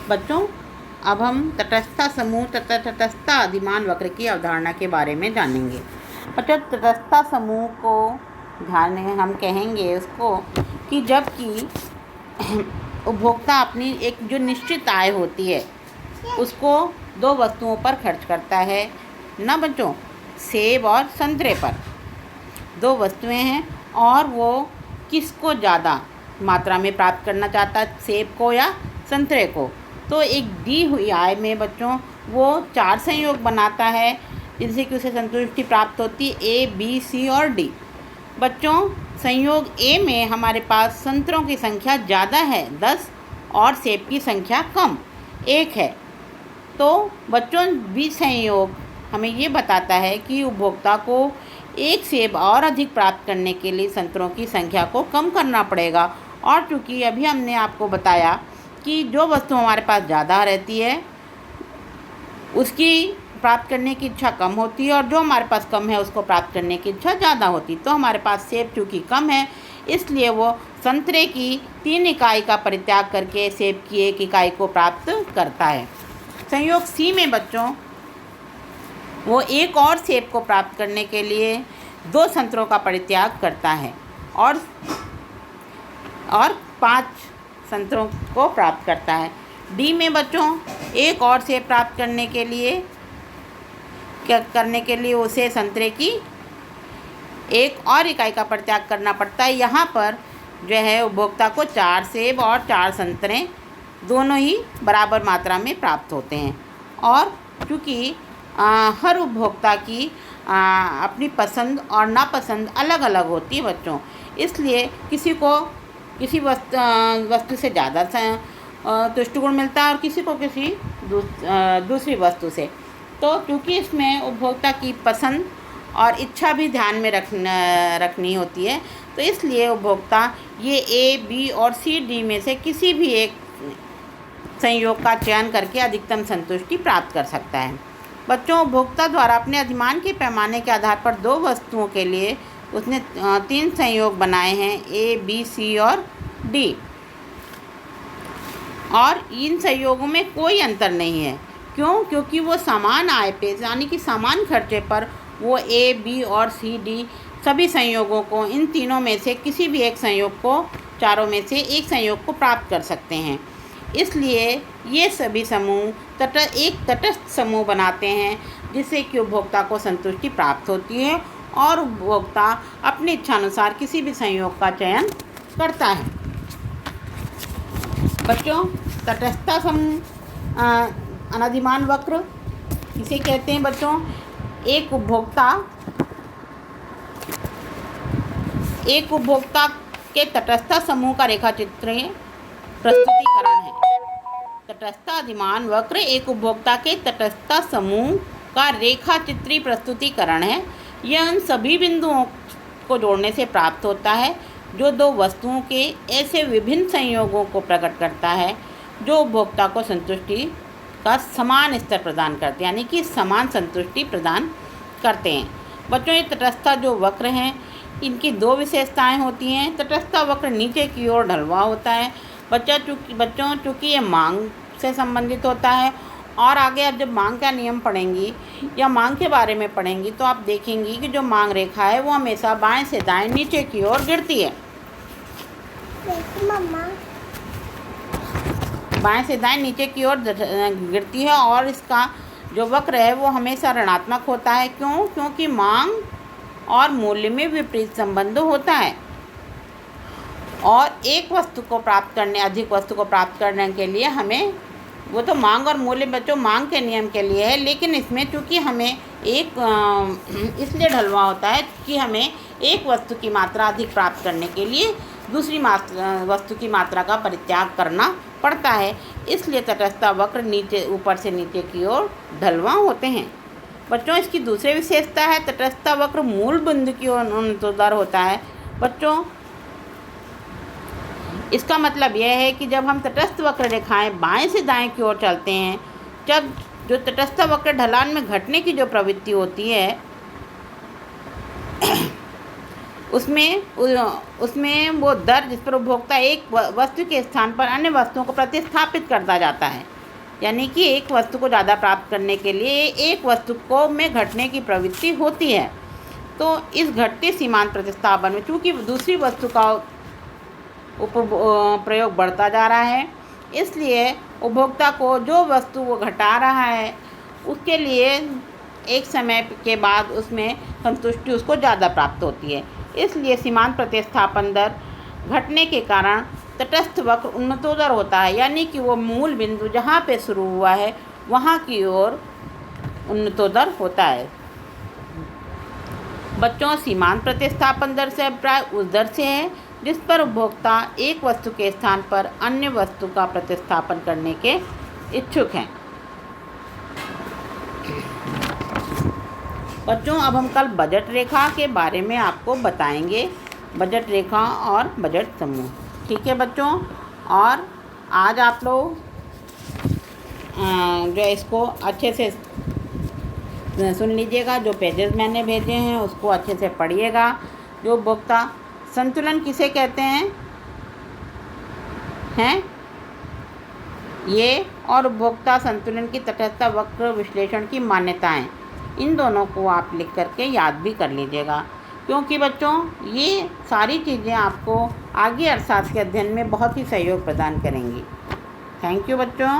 बच्चों, अब हम तटस्थता समूह तथा तटस्थता अधिमान वक्र की अवधारणा के बारे में जानेंगे। बच्चों, तटस्थता समूह को ध्यान में हम कहेंगे उसको कि जबकि उपभोक्ता अपनी एक जो निश्चित आय होती है उसको दो वस्तुओं पर खर्च करता है ना बच्चों, सेब और संतरे पर। दो वस्तुएं हैं और वो किसको ज़्यादा मात्रा में प्राप्त करना चाहता है, सेब को या संतरे को। तो एक दी हुई आय में बच्चों वो 4 संयोग बनाता है जिनसे कि उसे संतुष्टि प्राप्त होती है, ए, बी, सी और डी। बच्चों, संयोग ए में हमारे पास संतरों की संख्या ज़्यादा है 10 और सेब की संख्या कम 1 है। तो बच्चों, बी संयोग हमें ये बताता है कि उपभोक्ता को एक सेब और अधिक प्राप्त करने के लिए संतरों की संख्या को कम करना पड़ेगा। और चूँकि अभी हमने आपको बताया कि जो वस्तु हमारे पास ज़्यादा रहती है उसकी प्राप्त करने की इच्छा कम होती है और जो हमारे पास कम है उसको प्राप्त करने की इच्छा ज़्यादा होती है। तो हमारे पास सेब चूँकि कम है इसलिए वो संतरे की 3 इकाई का परित्याग करके सेब की 1 इकाई को प्राप्त करता है। संयोग सी में बच्चों वो एक और सेब को प्राप्त करने के लिए 2 संतरों का परित्याग करता है और 5 संतरों को प्राप्त करता है। डी में बच्चों एक और सेब प्राप्त करने के लिए उसे संतरे की 1 और इकाई का परित्याग करना पड़ता है। यहाँ पर जो है उपभोक्ता को 4 सेब और 4 संतरे दोनों ही बराबर मात्रा में प्राप्त होते हैं। और चूँकि हर उपभोक्ता की अपनी पसंद और नापसंद अलग अलग होती है बच्चों, इसलिए किसी को किसी वस्तु से ज़्यादा तुष्टिगुण मिलता है और किसी को किसी दूसरी वस्तु से। तो क्योंकि इसमें उपभोक्ता की पसंद और इच्छा भी ध्यान में रखनी होती है, तो इसलिए उपभोक्ता ये ए, बी और सी, डी में से किसी भी एक संयोग का चयन करके अधिकतम संतुष्टि प्राप्त कर सकता है। बच्चों, उपभोक्ता द्वारा अपने अधिमान के पैमाने के आधार पर 2 वस्तुओं के लिए उसने 3 संयोग बनाए हैं, ए, बी, सी और डी। और इन संयोगों में कोई अंतर नहीं है। क्यों? क्योंकि वो समान आय पे यानी कि समान खर्चे पर वो ए, बी और सी, डी सभी संयोगों को, इन तीनों में से किसी भी एक संयोग को, चारों में से एक संयोग को प्राप्त कर सकते हैं। इसलिए ये सभी समूह एक तटस्थ समूह बनाते हैं जिससे कि उपभोक्ता को संतुष्टि प्राप्त होती है और उपभोक्ता अपनी इच्छानुसार किसी भी संयोग का चयन करता है। बच्चों, तटस्थता समूह अनधिमान वक्र इसे कहते हैं। बच्चों, एक उपभोक्ता के तटस्थता समूह का रेखाचित्र प्रस्तुतिकरण है। तटस्थता अधिमान वक्र एक उपभोक्ता के तटस्थता समूह का रेखाचित्रीय प्रस्तुतिकरण है। यह उन सभी बिंदुओं को जोड़ने से प्राप्त होता है जो 2 वस्तुओं के ऐसे विभिन्न संयोगों को प्रकट करता है जो उपभोक्ता को संतुष्टि का समान स्तर प्रदान करते हैं, यानी कि समान संतुष्टि प्रदान करते हैं। बच्चों, ये तटस्थता जो वक्र हैं इनकी 2 विशेषताएं होती हैं। तटस्थता वक्र नीचे की ओर ढलवा होता है बच्चों चूँकि ये मांग से संबंधित होता है। और आगे आप जब मांग का नियम पढ़ेंगी या मांग के बारे में पढ़ेंगी तो आप देखेंगी कि जो मांग रेखा है वो हमेशा बाएं से दाएं नीचे की ओर गिरती है। बाएं से दाएं नीचे की ओर गिरती है और इसका जो वक्र है वो हमेशा ऋणात्मक होता है। क्यों? क्योंकि मांग और मूल्य में विपरीत संबंध होता है और अधिक वस्तु को प्राप्त करने के लिए हमें, वो तो मांग और मूल्य बच्चों मांग के नियम के लिए है, लेकिन इसमें चूँकि हमें इसलिए ढलवा होता है कि हमें एक वस्तु की मात्रा अधिक प्राप्त करने के लिए दूसरी वस्तु की मात्रा का परित्याग करना पड़ता है। इसलिए तटस्थता वक्र ऊपर से नीचे की ओर ढलवा होते हैं। बच्चों, इसकी दूसरी विशेषता है तटस्थता वक्र मूल बिंदु की ओर उन्नतोदर होता है। बच्चों, इसका मतलब यह है कि जब हम तटस्थ वक्र रेखाएं बाएं से दाएं की ओर चलते हैं, जब जो तटस्थ वक्र ढलान में घटने की जो प्रवृत्ति होती है उसमें वो दर जिस पर उपभोक्ता एक वस्तु के स्थान पर अन्य वस्तुओं को प्रतिस्थापित करता जाता है यानी कि एक वस्तु को ज़्यादा प्राप्त करने के लिए एक वस्तु को में घटने की प्रवृत्ति होती है। तो इस घटते सीमांत प्रतिस्थापन में चूँकि दूसरी वस्तु का प्रयोग बढ़ता जा रहा है, इसलिए उपभोक्ता को जो वस्तु वो घटा रहा है उसके लिए एक समय के बाद उसमें संतुष्टि उसको ज़्यादा प्राप्त होती है। इसलिए सीमांत प्रतिस्थापन दर घटने के कारण तटस्थ वक्र उन्नतोदर होता है, यानी कि वो मूल बिंदु जहाँ पे शुरू हुआ है वहाँ की ओर उन्नतोदर होता है। बच्चों, सीमांत प्रतिस्थापन दर से अभिप्राय उस दर से है जिस पर उपभोक्ता एक वस्तु के स्थान पर अन्य वस्तु का प्रतिस्थापन करने के इच्छुक हैं। बच्चों, अब हम कल बजट रेखा के बारे में आपको बताएंगे, बजट रेखा और बजट समूह। ठीक है बच्चों, और आज आप लोग जो इसको अच्छे से सुन लीजिएगा, जो पेजेस मैंने भेजे हैं उसको अच्छे से पढ़िएगा। जो उपभोक्ता संतुलन किसे कहते हैं ये और उपभोक्ता संतुलन की तटस्थ वक्र विश्लेषण की मान्यताएं, इन दोनों को आप लिख करके याद भी कर लीजिएगा, क्योंकि बच्चों ये सारी चीज़ें आपको आगे अर्थशास्त्र के अध्ययन में बहुत ही सहयोग प्रदान करेंगी। थैंक यू बच्चों।